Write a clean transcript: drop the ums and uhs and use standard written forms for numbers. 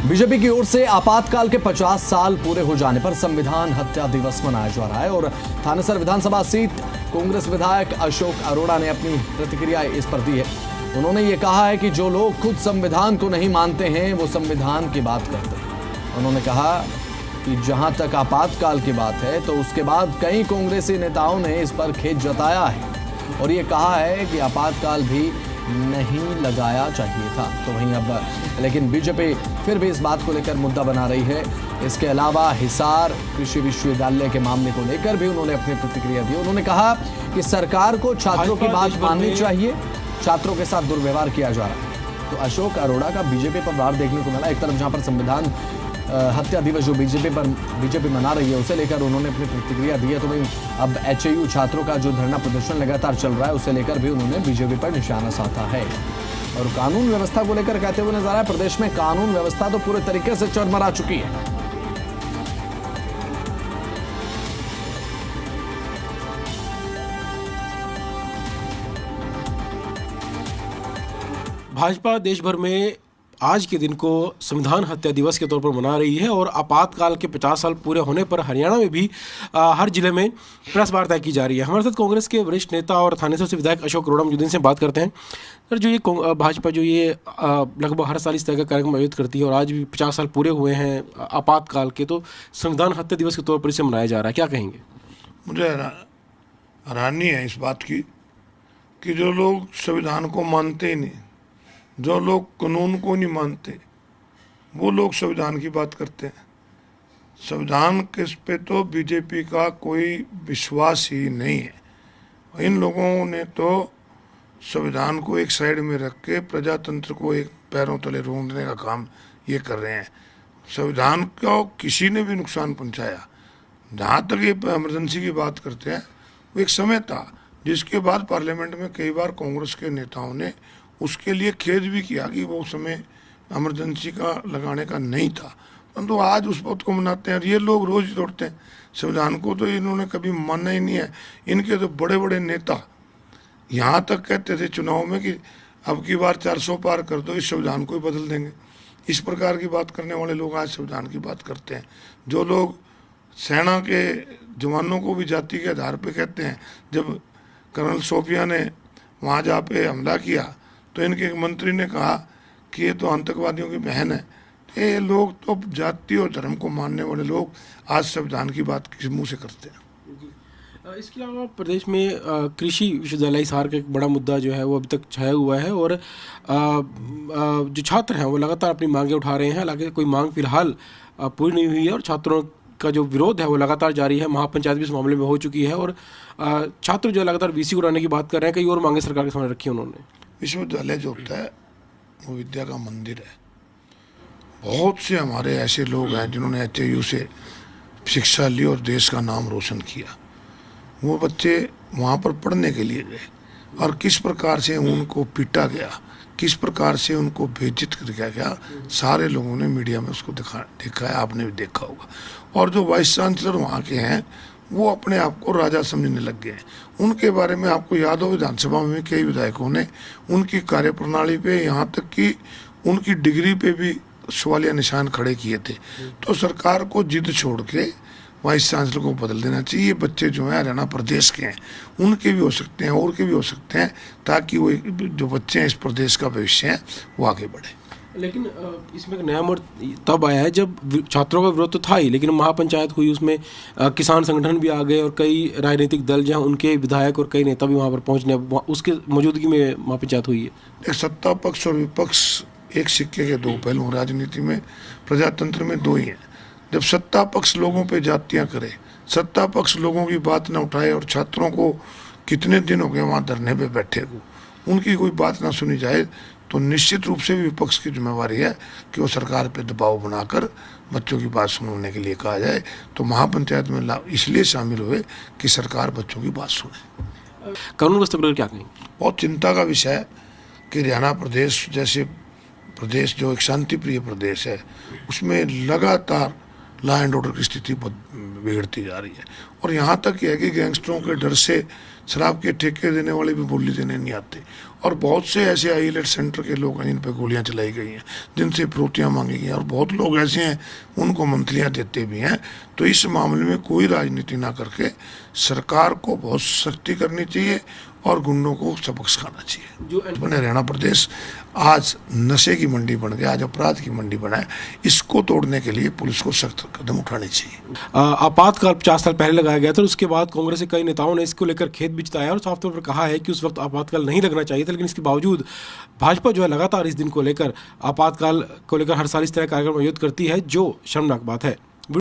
BJP की ओर से आपातकाल के 50 साल पूरे हो जाने पर संविधान हत्या दिवस मनाया जा रहा है और थानेसर विधानसभा सीट कांग्रेस विधायक अशोक अरोड़ा ने अपनी प्रतिक्रिया इस पर दी है। उन्होंने ये कहा है कि जो लोग खुद संविधान को नहीं मानते हैं वो संविधान की बात करते हैं। उन्होंने कहा कि जहां तक आपातकाल की बात है तो उसके बाद कई कांग्रेसी नेताओं ने इस पर खेद जताया है और ये कहा है कि आपातकाल भी नहीं लगाया चाहिए था। तो वहीं अब लेकिन बीजेपी फिर भी इस बात को लेकर मुद्दा बना रही है। इसके अलावा हिसार कृषि विश्वविद्यालय के मामले को लेकर भी उन्होंने अपनी प्रतिक्रिया दी। उन्होंने कहा कि सरकार को छात्रों की बात माननी चाहिए, छात्रों के साथ दुर्व्यवहार किया जा रहा है। तो अशोक अरोड़ा का बीजेपी पर वार देखने को मिला। एक तरफ जहां पर संविधान हत्या दिवस जो बीजेपी मना रही है उसे लेकर उन्होंने अपनी प्रतिक्रिया दी है, तो वहीं अब एचएयू छात्रों का जो धरना प्रदर्शन लगातार चल रहा है उसे लेकर भी उन्होंने बीजेपी पर निशाना साधा है और कानून व्यवस्था को लेकर कहते हुए नजर आया प्रदेश में कानून व्यवस्था तो पूरे तरीके से चरमरा चुकी है। भाजपा देश भर में आज के दिन को संविधान हत्या दिवस के तौर पर मना रही है और आपातकाल के 50 साल पूरे होने पर हरियाणा में भी हर जिले में प्रेस वार्ता की जा रही है। हमारे साथ कांग्रेस के वरिष्ठ नेता और थानेसर से विधायक अशोक अरोड़ा मौजूद हैं, से बात करते हैं। सर, जो ये भाजपा जो ये लगभग हर साल इस तरह का कार्यक्रम आयोजित करती है और आज भी 50 साल पूरे हुए हैं आपातकाल के, तो संविधान हत्या दिवस के तौर पर इसे मनाया जा रहा है, क्या कहेंगे? मुझे हैरानी है इस बात की कि जो लोग संविधान को मानते ही नहीं, जो लोग कानून को नहीं मानते, वो लोग संविधान की बात करते हैं। संविधान किस पे तो बीजेपी का कोई विश्वास ही नहीं है। इन लोगों ने तो संविधान को एक साइड में रख के प्रजातंत्र को एक पैरों तले रोंदने का काम ये कर रहे हैं। संविधान को किसी ने भी नुकसान पहुंचाया। जहाँ तक ये इमरजेंसी की बात करते हैं, वो एक समय था जिसके बाद पार्लियामेंट में कई बार कांग्रेस के नेताओं ने उसके लिए खेद भी किया कि वो समय इमरजेंसी का लगाने का नहीं था, परंतु आज उस बात को मनाते हैं और ये लोग रोज तोड़ते हैं संविधान को। तो इन्होंने कभी माना ही नहीं है। इनके तो बड़े बड़े नेता यहाँ तक कहते थे चुनाव में कि अब की बार 400 पार कर दो, इस संविधान को ही बदल देंगे। इस प्रकार की बात करने वाले लोग आज संविधान की बात करते हैं। जो लोग सेना के जवानों को भी जाति के आधार पर कहते हैं, जब कर्नल सोफिया ने वहाँ जा पे हमला किया तो इनके एक मंत्री ने कहा कि ये तो आतंकवादियों की बहन है। ये लोग तो जाति और धर्म को मानने वाले लोग आज संविधान की बात किस मुंह से करते हैं। इसके अलावा प्रदेश में कृषि विश्वविद्यालय हिसार का एक बड़ा मुद्दा जो है वो अभी तक छाया हुआ है और जो छात्र हैं वो लगातार अपनी मांगें उठा रहे हैं। हालांकि कोई मांग फिलहाल पूरी नहीं हुई है और छात्रों का जो विरोध है वो लगातार जारी है। महापंचायत भी इस मामले में हो चुकी है और छात्र जो लगातार वीसी उड़ाने की बात कर रहे हैं। कई और मांगे सरकार के सामने रखी है उन्होंने। विश्वविद्यालय जो होता है वो विद्या का मंदिर है। बहुत से हमारे ऐसे लोग हैं जिन्होंने एचएयू से शिक्षा ली और देश का नाम रोशन किया। वो बच्चे वहाँ पर पढ़ने के लिए गए और किस प्रकार से उनको पीटा गया, किस प्रकार से उनको बेइज्जत किया गया, सारे लोगों ने मीडिया में उसको देखा है, आपने भी देखा होगा। और जो वाइस चांसलर वहाँ के हैं वो अपने आप को राजा समझने लग गए हैं। उनके बारे में आपको याद हो विधानसभा में कई विधायकों ने उनकी कार्यप्रणाली पे, यहाँ तक कि उनकी डिग्री पे भी सवालिया निशान खड़े किए थे। तो सरकार को जिद छोड़ के वाइस चांसलर को बदल देना चाहिए। ये बच्चे जो हैं हरियाणा प्रदेश के हैं, उनके भी हो सकते हैं और के भी हो सकते हैं, ताकि वो जो बच्चे हैं इस प्रदेश का भविष्य है वो आगे बढ़े। लेकिन इसमें एक नया मोड़ तब आया है जब छात्रों का विरोध तो था ही, लेकिन महापंचायत हुई, उसमें किसान संगठन भी आ गए और कई राजनीतिक दल जहां उनके विधायक और कई नेता भी वहां पर पहुंचने, उसके मौजूदगी में महापंचायत हुई है। एक सत्ता पक्ष और विपक्ष एक सिक्के के दो पहलू। राजनीति में, प्रजातंत्र में दो ही हैं। जब सत्ता पक्ष लोगों पर जातियाँ करे, सत्ता पक्ष लोगों की बात न उठाए और छात्रों को कितने दिन हो गए वहाँ धरने पर बैठे को, उनकी कोई बात ना सुनी जाए, तो निश्चित रूप से विपक्ष की जिम्मेवारी है कि वो सरकार पे दबाव बनाकर बच्चों की बात सुनने के लिए कहा जाए। तो महापंचायत में इसलिए शामिल हुए कि सरकार बच्चों की बात सुने। कानून व्यवस्था पर क्या कहेंगे? बहुत चिंता का विषय है कि हरियाणा प्रदेश जैसे प्रदेश जो एक शांति प्रिय प्रदेश है, उसमें लगातार लॉ एंड ऑर्डर की स्थिति बिगड़ती जा रही है। और यहाँ तक है कि गैंगस्टरों के डर से शराब के ठेके देने वाले भी बोली देने नहीं आते और बहुत से ऐसे आईलेट सेंटर के लोग हैं जिन पर गोलियां चलाई गई हैं, जिनसे फिरौतियां मांगी गई हैं, और बहुत लोग ऐसे हैं उनको मंथलियां देते भी हैं। तो इस मामले में कोई राजनीति ना करके सरकार को बहुत सख्ती करनी चाहिए और गुंडों को सबक सिखाना चाहिए। जो अपने हरियाणा प्रदेश आज नशे की मंडी बन गया, आज अपराध की मंडी बना है। इसको तोड़ने के लिए पुलिस को सख्त कदम उठाने चाहिए। आपातकाल 50 साल पहले लगाया गया था, उसके बाद कांग्रेस के कई नेताओं ने इसको लेकर खेद भी जताया और साफ तौर पर कहा है कि उस वक्त आपातकाल नहीं लगना चाहिए था, लेकिन इसके बावजूद भाजपा जो है लगातार इस दिन को लेकर, आपातकाल को लेकर हर साल इस तरह कार्यक्रम आयोजित करती है, जो शर्मनाक बात है।